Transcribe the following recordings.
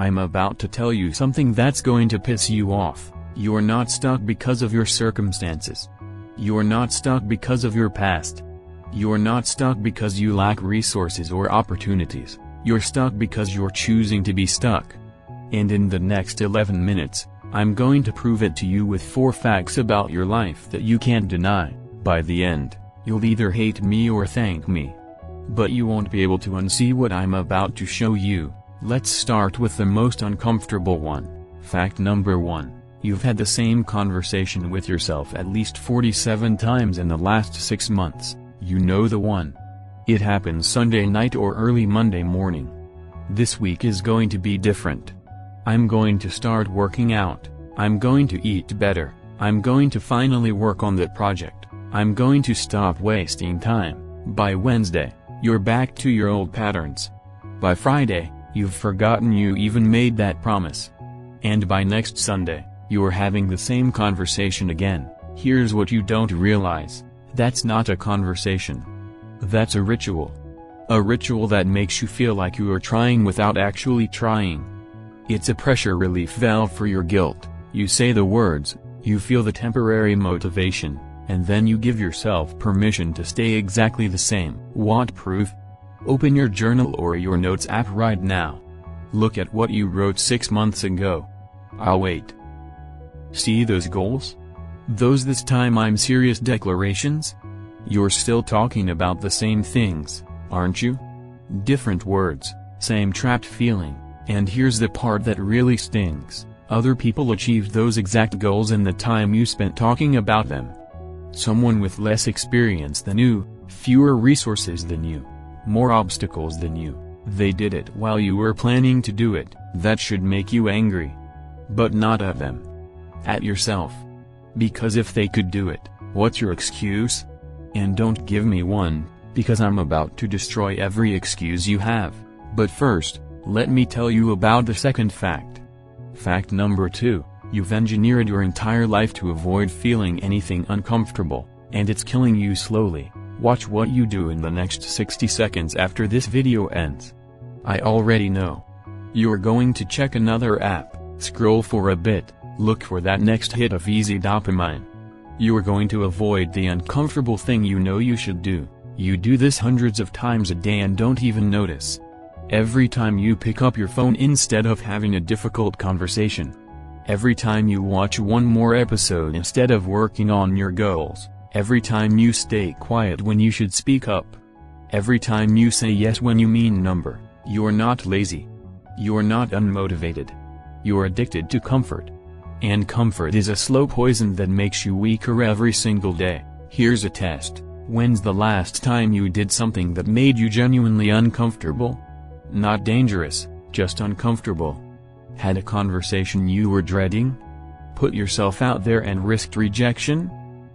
I'm about to tell you something that's going to piss you off. You're not stuck because of your circumstances. You're not stuck because of your past. You're not stuck because you lack resources or opportunities. You're stuck because you're choosing to be stuck. And in the next 11 minutes, I'm going to prove it to you with 4 facts about your life that you can't deny. By the end, you'll either hate me or thank me. But you won't be able to unsee what I'm about to show you. Let's start with the most uncomfortable one. Fact number 1. You've had the same conversation with yourself at least 47 times in the last 6 months. You know the one. It happens Sunday night or early Monday morning. This week is going to be different. I'm going to start working out. I'm going to eat better. I'm going to finally work on that project. I'm going to stop wasting time. By Wednesday, you're back to your old patterns. By Friday, you've forgotten you even made that promise. And by next Sunday, you're having the same conversation again. Here's what you don't realize. That's not a conversation. That's a ritual. A ritual that makes you feel like you are trying without actually trying. It's a pressure relief valve for your guilt. You say the words, you feel the temporary motivation, and then you give yourself permission to stay exactly the same. Want proof? Open your journal or your notes app right now. Look at what you wrote 6 months ago. I'll wait. See those goals? Those "this time I'm serious" declarations? You're still talking about the same things, aren't you? Different words, same trapped feeling, and here's the part that really stings. Other people achieved those exact goals in the time you spent talking about them. Someone with less experience than you, fewer resources than you, more obstacles than you, they did it while you were planning to do it. That should make you angry. But not at them. At yourself. Because if they could do it, what's your excuse? And don't give me one, because I'm about to destroy every excuse you have. But first, let me tell you about the second fact. Fact number 2, you've engineered your entire life to avoid feeling anything uncomfortable, and it's killing you slowly. Watch what you do in the next 60 seconds after this video ends. I already know. You're going to check another app, scroll for a bit, look for that next hit of easy dopamine. You're going to avoid the uncomfortable thing you know you should do. You do this hundreds of times a day and don't even notice. Every time you pick up your phone instead of having a difficult conversation. Every time you watch one more episode instead of working on your goals. Every time you stay quiet when you should speak up. Every time you say yes when you mean number. You're not lazy. You're not unmotivated. You're addicted to comfort. And comfort is a slow poison that makes you weaker every single day. Here's a test. When's the last time you did something that made you genuinely uncomfortable? Not dangerous, just uncomfortable. Had a conversation you were dreading? Put yourself out there and risked rejection?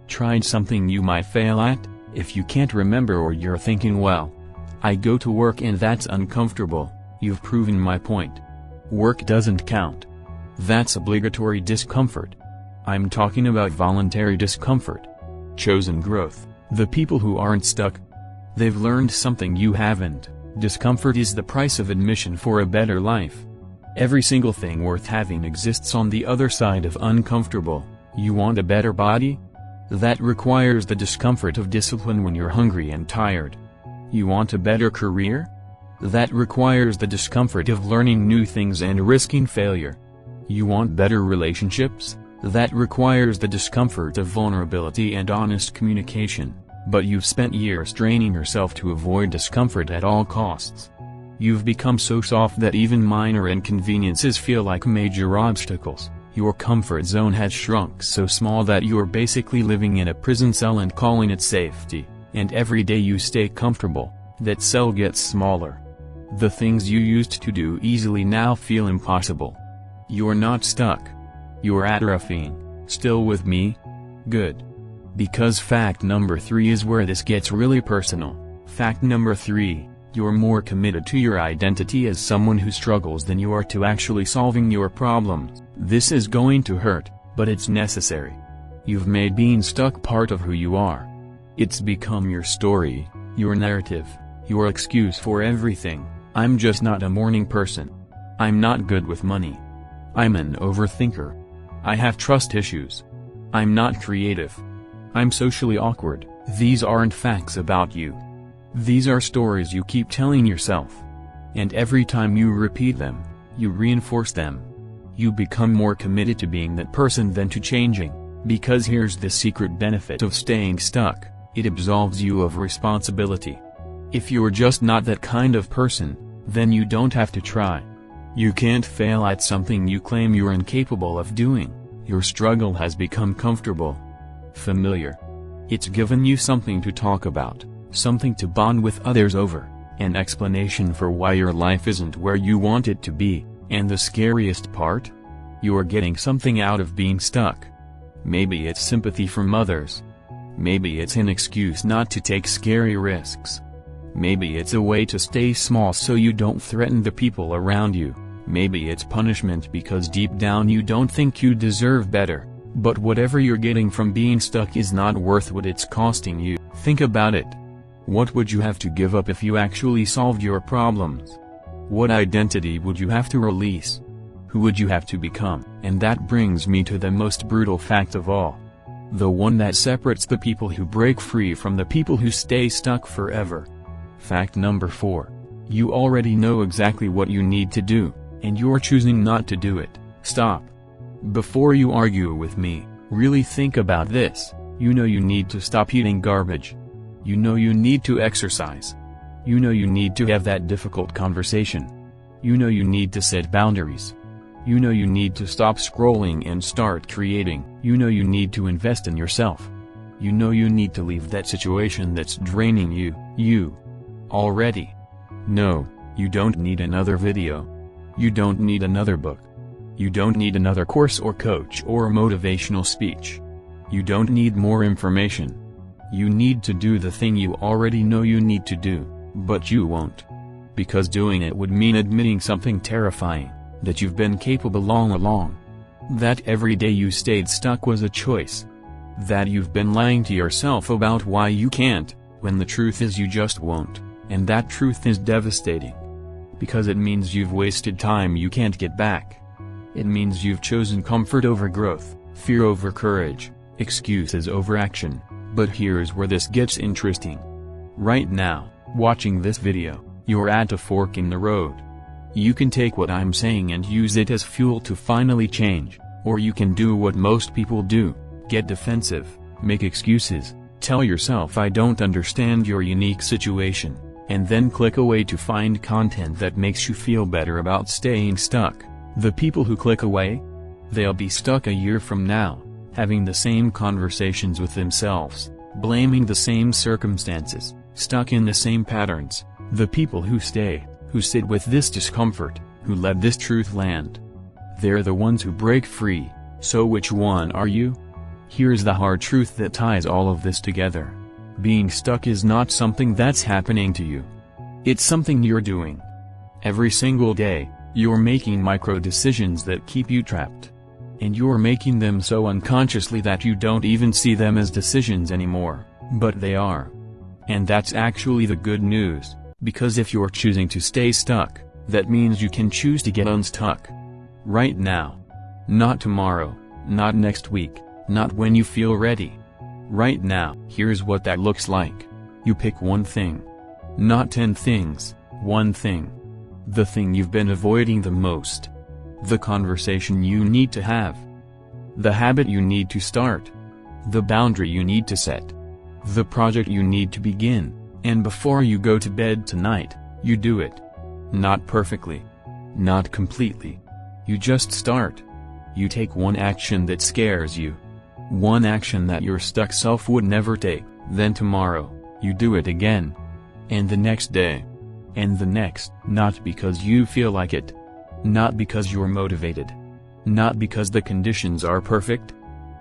Tried something you might fail at? If you can't remember or you're thinking, well, I go to work and that's uncomfortable, you've proven my point. Work doesn't count. That's obligatory discomfort. I'm talking about voluntary discomfort. Chosen growth. The people who aren't stuck. They've learned something you haven't. Discomfort is the price of admission for a better life. Every single thing worth having exists on the other side of uncomfortable. You want a better body? That requires the discomfort of discipline when you're hungry and tired. You want a better career? That requires the discomfort of learning new things and risking failure. You want better relationships? That requires the discomfort of vulnerability and honest communication, but you've spent years training yourself to avoid discomfort at all costs. You've become so soft that even minor inconveniences feel like major obstacles. Your comfort zone has shrunk so small that you're basically living in a prison cell and calling it safety, and every day you stay comfortable, that cell gets smaller. The things you used to do easily now feel impossible. You're not stuck. You're atrophying. Still with me? Good. Because fact number 3 is where this gets really personal. Fact number 3, you're more committed to your identity as someone who struggles than you are to actually solving your problems. This is going to hurt, but it's necessary. You've made being stuck part of who you are. It's become your story, your narrative, your excuse for everything. I'm just not a morning person. I'm not good with money. I'm an overthinker. I have trust issues. I'm not creative. I'm socially awkward. These aren't facts about you. These are stories you keep telling yourself. And every time you repeat them, you reinforce them. You become more committed to being that person than to changing, because here's the secret benefit of staying stuck: it absolves you of responsibility. If you're just not that kind of person, then you don't have to try. You can't fail at something you claim you're incapable of doing. Your struggle has become comfortable, familiar. It's given you something to talk about, something to bond with others over, an explanation for why your life isn't where you want it to be, and the scariest part? You're getting something out of being stuck. Maybe it's sympathy from others. Maybe it's an excuse not to take scary risks. Maybe it's a way to stay small so you don't threaten the people around you. Maybe it's punishment because deep down you don't think you deserve better. But whatever you're getting from being stuck is not worth what it's costing you. Think about it. What would you have to give up if you actually solved your problems? What identity would you have to release? Who would you have to become? And that brings me to the most brutal fact of all. The one that separates the people who break free from the people who stay stuck forever. Fact number 4. You already know exactly what you need to do, and you're choosing not to do it. Stop. Before you argue with me, really think about this. You know you need to stop eating garbage. You know you need to exercise. You know you need to have that difficult conversation. You know you need to set boundaries. You know you need to stop scrolling and start creating. You know you need to invest in yourself. You know you need to leave that situation that's draining you. You already know you don't need another video. You don't need another book. You don't need another course or coach or motivational speech. You don't need more information. You need to do the thing you already know you need to do, but you won't. Because doing it would mean admitting something terrifying, that you've been capable all along. That every day you stayed stuck was a choice. That you've been lying to yourself about why you can't, when the truth is you just won't, and that truth is devastating. Because it means you've wasted time you can't get back. It means you've chosen comfort over growth, fear over courage, excuses over action. But here's where this gets interesting. Right now, watching this video, you're at a fork in the road. You can take what I'm saying and use it as fuel to finally change, or you can do what most people do, get defensive, make excuses, tell yourself I don't understand your unique situation, and then click away to find content that makes you feel better about staying stuck. The people who click away? They'll be stuck a year from now, having the same conversations with themselves, blaming the same circumstances, stuck in the same patterns. The people who stay, who sit with this discomfort, who let this truth land, they're the ones who break free. So which one are you? Here's the hard truth that ties all of this together. Being stuck is not something that's happening to you. It's something you're doing. Every single day, you're making micro decisions that keep you trapped. And you're making them so unconsciously that you don't even see them as decisions anymore, but they are. And that's actually the good news, because if you're choosing to stay stuck, that means you can choose to get unstuck. Right now. Not tomorrow, not next week, not when you feel ready. Right now. Here's what that looks like. You pick one thing. Not 10 things, one thing. The thing you've been avoiding the most. The conversation you need to have. The habit you need to start. The boundary you need to set. The project you need to begin, and before you go to bed tonight, you do it. Not perfectly. Not completely. You just start. You take one action that scares you. One action that your stuck self would never take. Then tomorrow, you do it again. And the next day. And the next. Not because you feel like it. Not because you're motivated. Not because the conditions are perfect.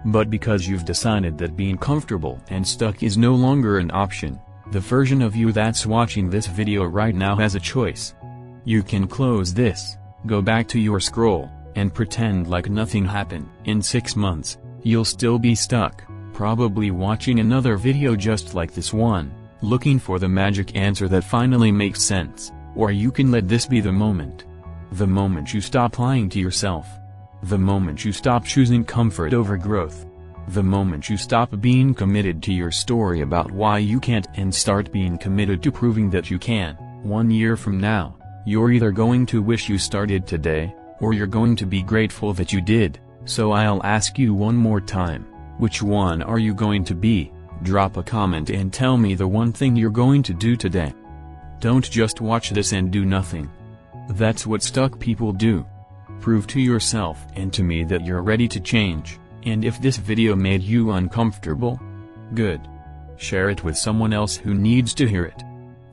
But because you've decided that being comfortable and stuck is no longer an option. The version of you that's watching this video right now has a choice. You can close this, go back to your scroll, and pretend like nothing happened. In 6 months, you'll still be stuck, probably watching another video just like this one, looking for the magic answer that finally makes sense. Or you can let this be the moment. The moment you stop lying to yourself. The moment you stop choosing comfort over growth. The moment you stop being committed to your story about why you can't and start being committed to proving that you can. 1 year from now, you're either going to wish you started today, or you're going to be grateful that you did. So I'll ask you one more time, which one are you going to be? Drop a comment and tell me the one thing you're going to do today. Don't just watch this and do nothing. That's what stuck people do. Prove to yourself and to me that you're ready to change, and if this video made you uncomfortable, good. Share it with someone else who needs to hear it.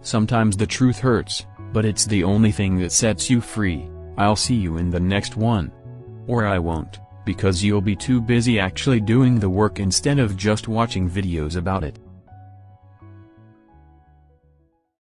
Sometimes the truth hurts, but it's the only thing that sets you free. I'll see you in the next one. Or I won't, because you'll be too busy actually doing the work instead of just watching videos about it.